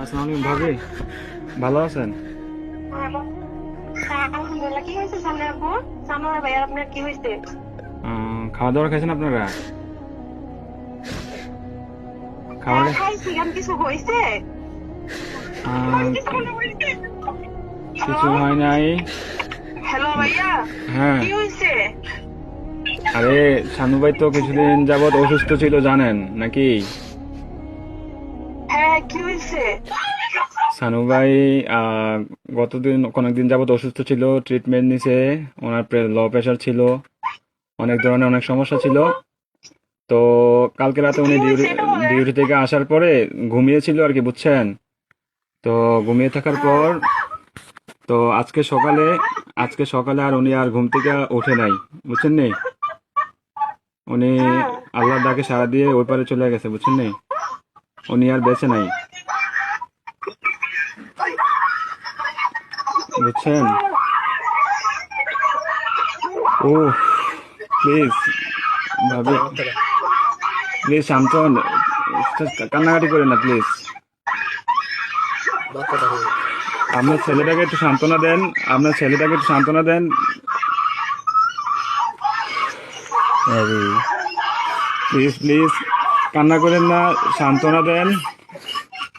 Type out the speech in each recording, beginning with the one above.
আসসালামু আলাইকুম ভাবি, ভালো আছেন? হ্যাঁ, আলহামদুলিল্লাহ। কি হয়েছে সামনে আব্বু? সানোয়ার ভাইয়ার আপনার কি হয়েছে? খাওয়া দাওয়া খাইছেন আপনারা? হ্যাঁ, খাবারে খাইছি। আমি কিছু হয়েছে? কিছু হয় নাই। হ্যালো ভাইয়া, হ্যাঁ, কি হয়েছে? আরে শানু ভাই তো কিছুদিন যাবত অসুস্থ ছিল জানেন নাকি? হ্যাঁ, কি হয়েছে? শানু ভাই অনেকদিন যাবত অসুস্থ ছিল, ট্রিটমেন্ট নিছে। ওনার লো প্রেশার ছিল, অনেক ধরনের অনেক সমস্যা ছিল। তো কালকে রাতে কি উনি হয়েছে এটা বলেন। ডিউটি থেকে আসার পরে ঘুমিয়েছিল আর কি, বুঝছেন? তো ঘুমিয়ে থাকার হ্যাঁ। পর তো আজকে সকালে আর উনি আর ঘুম থেকে ওঠে নাই, বুঝছেন নি? উনি হ্যাঁ। আল্লাহর ডাকে সাড়া দিয়ে ওই পারে চলে গেছে, বুঝছেন নি? উনি আর বেঁচে নাই, বুঝছেন? ও প্লিজ ভাবি, প্লিজ শান্ত হন, কান্নাকাটি করেন না প্লিজ। আপনার ছেলেটাকে একটু সান্ত্বনা দেন, আপনার ছেলেটাকে একটু সান্ত্বনা দেন। প্লিজ প্লিজ কান্না করেন না, সান্ত্বনা দেন।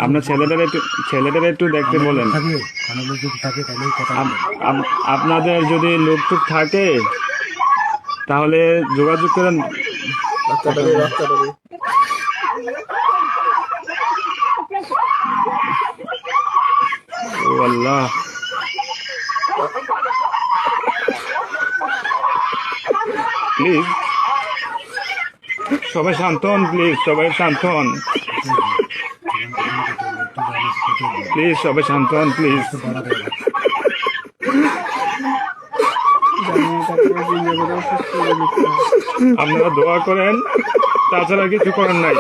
আপনার ছেলেটারে একটু দেখতে বলেন। আপনাদের যদি লোক টুক থাকে তাহলে যোগাযোগ করেন। ও আল্লাহ, প্লিজ সবাই শান্ত হন, প্লিজ সবাই শান্ত হন, প্লিজ সবাই শান্ত হন, প্লিজ। আপনারা দোয়া করেন, তাছাড়া কিছু করার নাই।